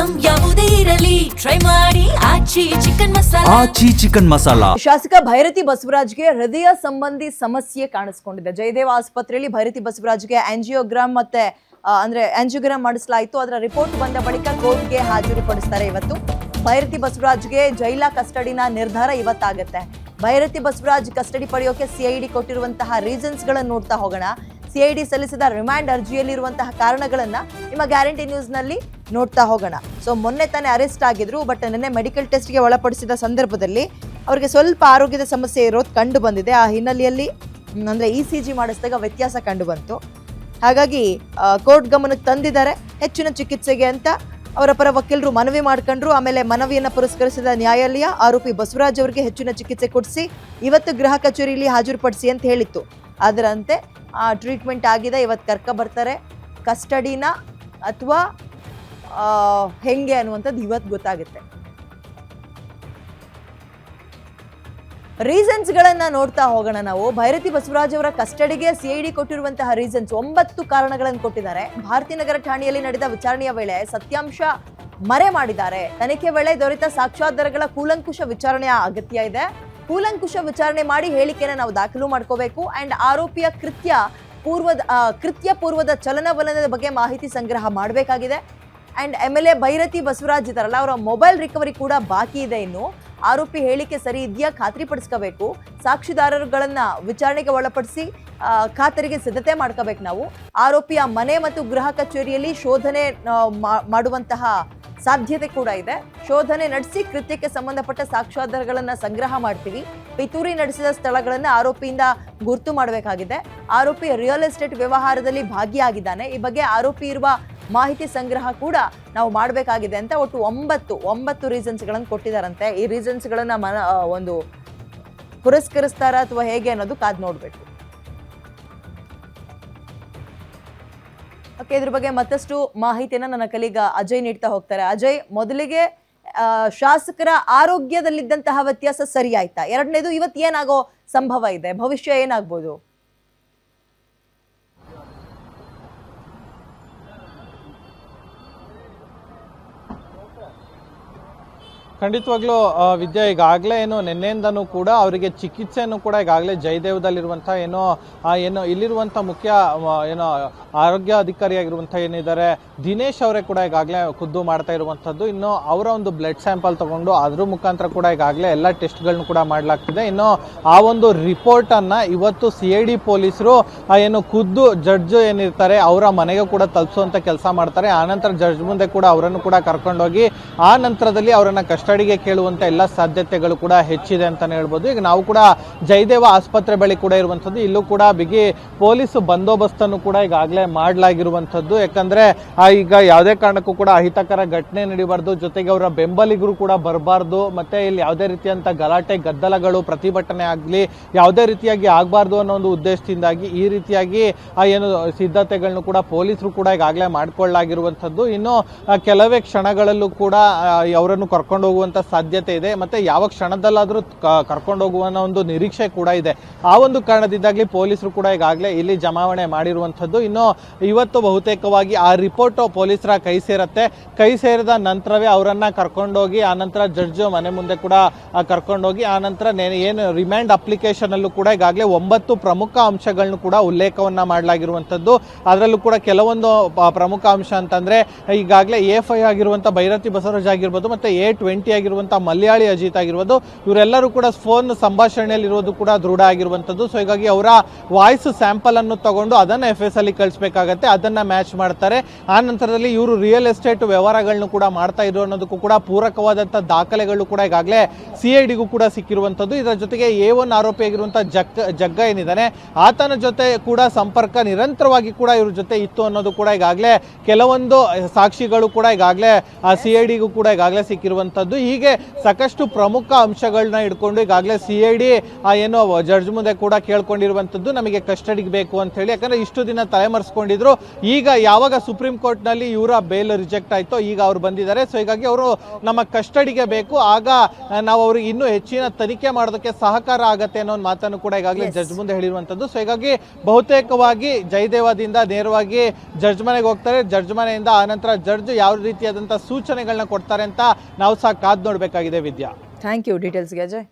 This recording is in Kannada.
ಐಟಂ ಯಾವುದೇ ಇರಲಿ ಟ್ರೈ ಮಾಡಿ ಆಚಿ ಚಿಕನ್ ಮಸಾಲಾ. ಶಾಸಕ ಭೈರತಿ ಬಸವರಾಜ್ಗೆ ಹೃದಯ ಸಂಬಂಧಿ ಸಮಸ್ಯೆ ಕಾಣಿಸ್ಕೊಂಡಿದೆ. ಜಯದೇವ ಆಸ್ಪತ್ರೆಯಲ್ಲಿ ಭೈರತಿ ಬಸವರಾಜ್ಗೆ ಆಂಜಿಯೋಗ್ರಾಮ್ ಮತ್ತೆ ಆಂಜಿಯೋಗ್ರಾಮ್ ಮಾಡಿಸಲಾಯಿತು. ಅದರ ರಿಪೋರ್ಟ್ ಬಂದ ಬಳಿಕ ಕೋರ್ಟ್ಗೆ ಹಾಜರುಪಡಿಸ್ತಾರೆ. ಇವತ್ತು ಭೈರತಿ ಬಸವರಾಜ್ಗೆ ಜೈಲ ಕಸ್ಟಡಿನ ನಿರ್ಧಾರ ಇವತ್ತಾಗುತ್ತೆ. ಭೈರತಿ ಬಸವರಾಜ್ ಕಸ್ಟಡಿ ಪಡೆಯೋಕೆ ಸಿಐಡಿ ಕೊಟ್ಟಿರುವಂತಹ ರೀಸನ್ಸ್ ಗಳನ್ನ ನೋಡ್ತಾ ಹೋಗೋಣ. ಸಿಐಡಿ ಸಲ್ಲಿಸಿದ ರಿಮಾಂಡ್ ಅರ್ಜಿಯಲ್ಲಿರುವಂತಹ ಕಾರಣಗಳನ್ನ ನಿಮ್ಮ ಗ್ಯಾರಂಟಿ ನ್ಯೂಸ್ ನಲ್ಲಿ ನೋಡ್ತಾ ಹೋಗೋಣ. ಸೊ ಮೊನ್ನೆ ತಾನೇ ಅರೆಸ್ಟ್ ಆಗಿದ್ರು, ಬಟ್ ನಿನ್ನೆ ಮೆಡಿಕಲ್ ಟೆಸ್ಟ್ಗೆ ಒಳಪಡಿಸಿದ ಸಂದರ್ಭದಲ್ಲಿ ಅವರಿಗೆ ಸ್ವಲ್ಪ ಆರೋಗ್ಯದ ಸಮಸ್ಯೆ ಇರೋದು ಕಂಡು ಬಂದಿದೆ. ಆ ಹಿನ್ನೆಲೆಯಲ್ಲಿ ಅಂದ್ರೆ ECG ಮಾಡಿಸಿದಾಗ ವ್ಯತ್ಯಾಸ ಕಂಡು ಬಂತು. ಹಾಗಾಗಿ ಕೋರ್ಟ್ ಗಮನಕ್ಕೆ ತಂದಿದ್ದಾರೆ. ಹೆಚ್ಚಿನ ಚಿಕಿತ್ಸೆಗೆ ಅಂತ ಅವರ ಪರ ವಕೀಲರು ಮನವಿ ಮಾಡ್ಕೊಂಡ್ರು. ಆಮೇಲೆ ಮನವಿಯನ್ನು ಪುರಸ್ಕರಿಸಿದ ನ್ಯಾಯಾಲಯ ಆರೋಪಿ ಬಸವರಾಜ್ ಅವರಿಗೆ ಹೆಚ್ಚಿನ ಚಿಕಿತ್ಸೆ ಕೊಡಿಸಿ ಇವತ್ತು ಗೃಹ ಕಚೇರಿಯಲ್ಲಿ ಹಾಜರುಪಡಿಸಿ ಅಂತ ಹೇಳಿತ್ತು. ಅದರಂತೆ ಟ್ರೀಟ್ಮೆಂಟ್ ಆಗಿದೆ. ಇವತ್ತು ಕರ್ಕ ಬರ್ತಾರೆ. ಕಸ್ಟಡಿನ ಅಥವಾ ಹೆಂಗೆ ಅನ್ನುವಂಥದ್ದು ಇವತ್ತು ಗೊತ್ತಾಗುತ್ತೆ. ರೀಸನ್ಸ್ಗಳನ್ನ ನೋಡ್ತಾ ಹೋಗೋಣ ನಾವು. ಭೈರತಿ ಬಸವರಾಜ್ ಅವರ ಕಸ್ಟಡಿಗೆ ಸಿಐಡಿ ಕೊಟ್ಟಿರುವಂತಹ ರೀಸನ್ಸ್ 9 ಕಾರಣಗಳನ್ನು ಕೊಟ್ಟಿದ್ದಾರೆ. ಭಾರತೀನಗರ ಠಾಣೆಯಲ್ಲಿ ನಡೆದ ವಿಚಾರಣೆಯ ವೇಳೆ ಸತ್ಯಾಂಶ ಮರೆ ಮಾಡಿದ್ದಾರೆ. ತನಿಖೆ ವೇಳೆ ದೊರೆತ ಸಾಕ್ಷ್ಯಾಧಾರಗಳ ಕೂಲಂಕುಷ ವಿಚಾರಣೆಯ ಅಗತ್ಯ ಇದೆ. ಕೂಲಂಕುಷ ವಿಚಾರಣೆ ಮಾಡಿ ಹೇಳಿಕೆಯನ್ನು ನಾವು ದಾಖಲು ಮಾಡ್ಕೋಬೇಕು. ಅಂಡ್ ಆರೋಪಿಯ ಕೃತ್ಯ ಪೂರ್ವದ ಚಲನವಲನದ ಬಗ್ಗೆ ಮಾಹಿತಿ ಸಂಗ್ರಹ ಮಾಡಬೇಕಾಗಿದೆ. ಅಂಡ್ MLA ಭೈರತಿ ಬಸವರಾಜ್ ಇದಾರಲ್ಲ, ಅವರ ಮೊಬೈಲ್ ರಿಕವರಿ ಕೂಡ ಬಾಕಿ ಇದೆ. ಇನ್ನು ಆರೋಪಿ ಹೇಳಿಕೆ ಸರಿ ಇದೆಯಾ ಖಾತ್ರಿಪಡಿಸ್ಕೋಬೇಕು. ಸಾಕ್ಷಿದಾರರುಗಳನ್ನ ವಿಚಾರಣೆಗೆ ಒಳಪಡಿಸಿ ಖಾತರಿಗೆ ಸಿದ್ಧತೆ ಮಾಡ್ಕೋಬೇಕು ನಾವು. ಆರೋಪಿಯ ಮನೆ ಮತ್ತು ಗೃಹ ಕಚೇರಿಯಲ್ಲಿ ಶೋಧನೆ ಮಾಡುವಂತಹ ಸಾಧ್ಯತೆ ಕೂಡ ಇದೆ. ಶೋಧನೆ ನಡೆಸಿ ಕೃತ್ಯಕ್ಕೆ ಸಂಬಂಧಪಟ್ಟ ಸಾಕ್ಷ್ಯಾಧಾರಗಳನ್ನ ಸಂಗ್ರಹ ಮಾಡ್ತೀವಿ. ಪಿತೂರಿ ನಡೆಸಿದ ಸ್ಥಳಗಳನ್ನ ಆರೋಪಿಯಿಂದ ಗುರ್ತು ಮಾಡಬೇಕಾಗಿದೆ. ಆರೋಪಿ ರಿಯಲ್ ಎಸ್ಟೇಟ್ ವ್ಯವಹಾರದಲ್ಲಿ ಭಾಗಿಯಾಗಿದ್ದಾನೆ. ಈ ಬಗ್ಗೆ ಆರೋಪಿ ಇರುವ ಮಾಹಿತಿ ಸಂಗ್ರಹ ಕೂಡ ನಾವು ಮಾಡಬೇಕಾಗಿದೆ ಅಂತ ಒಟ್ಟು 9 ರೀಸನ್ಸ್ಗಳನ್ನು ಕೊಟ್ಟಿದ್ದಾರಂತೆ. ಈ ರೀಸನ್ಸ್ಗಳನ್ನ ಒಂದು ಪುರಸ್ಕರಿಸ್ತಾರ ಅಥವಾ ಹೇಗೆ ಅನ್ನೋದು ಕಾದ್ ನೋಡ್ಬೇಕು. ಓಕೆ, ಇದ್ರ ಬಗ್ಗೆ ಮತ್ತಷ್ಟು ಮಾಹಿತಿಯನ್ನ ನನ್ನ ಕಲೀಗ ಅಜಯ್ ನೀಡ್ತಾ ಹೋಗ್ತಾರೆ. ಅಜಯ್, ಮೊದಲಿಗೆ ಶಾಸಕರ ಆರೋಗ್ಯದಲ್ಲಿದ್ದಂತಹ ವ್ಯತ್ಯಾಸ ಸರಿ ಆಯ್ತಾ? ಎರಡನೇದು, ಇವತ್ತು ಏನಾಗೋ ಸಂಭವ ಇದೆ, ಭವಿಷ್ಯ ಏನಾಗ್ಬೋದು? ಖಂಡಿತವಾಗ್ಲೂ ವಿದ್ಯಾ, ಈಗಾಗಲೇ ನಿನ್ನೆಯಿಂದನೂ ಕೂಡ ಅವರಿಗೆ ಚಿಕಿತ್ಸೆಯನ್ನು ಕೂಡ ಈಗಾಗಲೇ ಜಯದೇವದಲ್ಲಿರುವಂಥ ಏನು ಇಲ್ಲಿರುವಂಥ ಮುಖ್ಯ ಆರೋಗ್ಯ ಅಧಿಕಾರಿಯಾಗಿರುವಂಥ ಏನಿದ್ದಾರೆ ದಿನೇಶ್ ಅವರೇ ಕೂಡ ಈಗಾಗಲೇ ಖುದ್ದು ಮಾಡ್ತಾ ಇರುವಂಥದ್ದು. ಇನ್ನು ಅವರ ಒಂದು ಬ್ಲಡ್ ಸ್ಯಾಂಪಲ್ ತಗೊಂಡು ಅದ್ರ ಮುಖಾಂತರ ಕೂಡ ಈಗಾಗಲೇ ಎಲ್ಲ ಟೆಸ್ಟ್ಗಳನ್ನು ಕೂಡ ಮಾಡಲಾಗ್ತಿದೆ. ಇನ್ನು ಆ ಒಂದು ರಿಪೋರ್ಟ್ ಅನ್ನ ಇವತ್ತು CID ಪೊಲೀಸರು ಖುದ್ದು ಜಡ್ಜ್ ಏನಿರ್ತಾರೆ ಅವರ ಮನೆಗೆ ಕೂಡ ತಲುಪಿಸುವಂತ ಕೆಲಸ ಮಾಡ್ತಾರೆ. ಆನಂತರ ಜಡ್ಜ್ ಮುಂದೆ ಕೂಡ ಅವರನ್ನು ಕೂಡ ಕರ್ಕೊಂಡೋಗಿ ಆ ನಂತರದಲ್ಲಿ ಅವರನ್ನ ಕಸ್ಟಡಿಗೆ ಕೇಳುವಂತ ಎಲ್ಲ ಸಾಧ್ಯತೆಗಳು ಕೂಡ ಹೆಚ್ಚಿದೆ ಅಂತಾನೆ ಹೇಳ್ಬೋದು. ಈಗ ನಾವು ಕೂಡ ಜಯದೇವ ಆಸ್ಪತ್ರೆ ಬಳಿ ಕೂಡ ಇರುವಂತದ್ದು. ಇಲ್ಲೂ ಕೂಡ ಬಿಗಿ ಪೊಲೀಸ್ ಬಂದೋಬಸ್ತನ್ನು ಕೂಡ ಈಗಾಗಲೇ ಮಾಡಲಾಗಿರುವಂತದ್ದು. ಯಾಕಂದ್ರೆ ಈಗ ಯಾವುದೇ ಕಾರಣಕ್ಕೂ ಕೂಡ ಅಹಿತಕರ ಘಟನೆ ನಡೀಬಾರ್ದು, ಜೊತೆಗೆ ಅವರ ಬೆಂಬಲಿಗರು ಕೂಡ ಬರಬಾರ್ದು, ಮತ್ತೆ ಇಲ್ಲಿ ಯಾವುದೇ ರೀತಿಯಂತ ಗಲಾಟೆ ಗದ್ದಲಗಳು ಪ್ರತಿಭಟನೆ ಆಗ್ಲಿ ಯಾವುದೇ ರೀತಿಯಾಗಿ ಆಗಬಾರ್ದು ಅನ್ನೋ ಒಂದು ಉದ್ದೇಶದಿಂದಾಗಿ ಈ ರೀತಿಯಾಗಿ ಸಿದ್ಧತೆಗಳನ್ನು ಕೂಡ ಪೊಲೀಸರು ಕೂಡ ಈಗಾಗಲೇ ಮಾಡ್ಕೊಳ್ಳಾಗಿರುವಂತದ್ದು. ಇನ್ನು ಕೆಲವೇ ಕ್ಷಣಗಳಲ್ಲೂ ಕೂಡ ಅವರನ್ನು ಕರ್ಕೊಂಡು ಹೋಗುವಂತ ಸಾಧ್ಯತೆ ಇದೆ. ಮತ್ತೆ ಯಾವ ಕ್ಷಣದಲ್ಲಾದ್ರೂ ಕರ್ಕೊಂಡು ಹೋಗುವ ಒಂದು ನಿರೀಕ್ಷೆ ಕೂಡ ಇದೆ. ಆ ಒಂದು ಕಾರಣದಿಂದಾಗ್ಲಿ ಪೊಲೀಸರು ಕೂಡ ಈಗಾಗಲೇ ಇಲ್ಲಿ ಜಮಾವಣೆ ಮಾಡಿರುವಂತದ್ದು. ಇನ್ನು ಇವತ್ತು ಬಹುತೇಕವಾಗಿ ಆ ರಿಪೋರ್ಟ್ ಪೊಲೀಸರ ಕೈ ಸೇರುತ್ತೆ. ಕೈ ಸೇರಿದ ನಂತರವೇ ಅವರನ್ನ ಕರ್ಕೊಂಡೋಗಿ ಆನಂತರ ಜಡ್ಜ್ ಮನೆ ಮುಂದೆ ಕೂಡ ಕರ್ಕೊಂಡೋಗಿ ಆನಂತರ ಏನು ರಿಮ್ಯಾಂಡ್ ಅಪ್ಲಿಕೇಶನ್ ಅಲ್ಲೂ ಕೂಡ ಈಗಾಗಲೇ 9 ಪ್ರಮುಖ ಅಂಶಗಳನ್ನು ಕೂಡ ಉಲ್ಲೇಖವನ್ನ ಮಾಡಲಾಗಿರುವಂತದ್ದು. ಅದರಲ್ಲೂ ಕೂಡ ಕೆಲವೊಂದು ಪ್ರಮುಖ ಅಂಶ ಅಂತಂದ್ರೆ ಈಗಾಗಲೇ A5 ಆಗಿರುವಂತ ಭೈರತಿ ಬಸವರಾಜ್ ಆಗಿರ್ಬೋದು, ಮತ್ತೆ A20 ಆಗಿರುವಂತಹ ಮಲಯಾಳಿ ಅಜಿತ್ ಆಗಿರ್ಬೋದು, ಇವರೆಲ್ಲರೂ ಕೂಡ ಫೋನ್ ಸಂಭಾಷಣೆಯಲ್ಲಿ ಇರೋದು ಕೂಡ ದೃಢ ಆಗಿರುವಂತದ್ದು. ಸೊ ಹೀಗಾಗಿ ಅವರ ವಾಯ್ಸ್ ಸ್ಯಾಂಪಲ್ ಅನ್ನು ತಗೊಂಡು ಅದನ್ನ FS ಅಲ್ಲಿ ಕಳಿಸಬೇಕಾಗತ್ತೆ. ಅದನ್ನ ಮ್ಯಾಚ್ ಮಾಡ್ತಾರೆ. ಆ ನಂತರದಲ್ಲಿ ಇವರು ರಿಯಲ್ ಎಸ್ಟೇಟ್ ವ್ಯವಹಾರಗಳನ್ನು ಕೂಡ ಮಾಡ್ತಾ ಇರೋ ಅನ್ನೋದಕ್ಕೂ ಕೂಡ ಪೂರಕವಾದಂತಹ ದಾಖಲೆಗಳು ಕೂಡ ಈಗಾಗಲೇ CIDಗೂ ಕೂಡ ಸಿಕ್ಕಿರುವಂತದ್ದು. ಇದರ ಜೊತೆಗೆ A1 ಆರೋಪಿಯಾಗಿರುವಂತಹ ಜಗ್ಗ ಏನಿದ್ದಾನೆ ಆತನ ಜೊತೆ ಕೂಡ ಸಂಪರ್ಕ ನಿರಂತರವಾಗಿ ಕೂಡ ಇವ್ರ ಜೊತೆ ಇತ್ತು ಅನ್ನೋದು ಕೂಡ ಈಗಾಗಲೇ ಕೆಲವೊಂದು ಸಾಕ್ಷಿಗಳು ಕೂಡ ಈಗಾಗಲೇ CIDಗೂ ಕೂಡ ಈಗಾಗಲೇ ಸಿಕ್ಕಿರುವಂತದ್ದು. ಹೇಳಿರುವಂಥದ್ದು. ಹೀಗೆ ಸಾಕಷ್ಟು ಪ್ರಮುಖ ಅಂಶಗಳನ್ನ ಇಟ್ಕೊಂಡು ಈಗಾಗಲೇ CID ಏನು ಜಡ್ಜ್ ಮುಂದೆ ಕೂಡ ಕೇಳ್ಕೊಂಡಿರುವಂಥದ್ದು, ನಮಗೆ ಕಸ್ಟಡಿಗೆ ಬೇಕು ಅಂತ ಹೇಳಿ. ಯಾಕಂದ್ರೆ ಇಷ್ಟು ದಿನ ತಲೆಮರೆಸ್ಕೊಂಡಿದ್ರು. ಈಗ ಯಾವಾಗ ಸುಪ್ರೀಂ ಕೋರ್ಟ್ನಲ್ಲಿ ಇವರ ಬೇಲ್ ರಿಜೆಕ್ಟ್ ಆಯ್ತೋ ಈಗ ಅವ್ರು ಬಂದಿದ್ದಾರೆ. ಸೊ ಹೀಗಾಗಿ ಅವರು ನಮ್ಮ ಕಸ್ಟಡಿಗೆ ಬೇಕು, ಆಗ ನಾವು ಅವ್ರಿಗೆ ಇನ್ನೂ ಹೆಚ್ಚಿನ ತನಿಖೆ ಮಾಡೋದಕ್ಕೆ ಸಹಕಾರ ಆಗತ್ತೆ ಅನ್ನೋ ಒಂದು ಮಾತನ್ನು ಕೂಡ ಈಗಾಗಲೇ ಜಡ್ಜ್ ಮುಂದೆ ಹೇಳಿರುವಂಥದ್ದು. ಸೊ ಹೀಗಾಗಿ ಬಹುತೇಕವಾಗಿ ಜಯದೇವದಿಂದ ನೇರವಾಗಿ ಜಡ್ಜ್ ಮನೆಗೆ ಹೋಗ್ತಾರೆ. ಜಡ್ಜ್ ಮನೆಯಿಂದ ಆನಂತರ ಜಡ್ಜ್ ಯಾವ ರೀತಿಯಾದಂಥ ಸೂಚನೆಗಳನ್ನ ಕೊಡ್ತಾರೆ ಅಂತ ನಾವು ಸಹ ಕಾದು ನೋಡಬೇಕಾಗಿದೆ ವಿದ್ಯಾ. ಥ್ಯಾಂಕ್ ಯು ಡೀಟೇಲ್ಸ್ಗೆ ಅಜಯ್.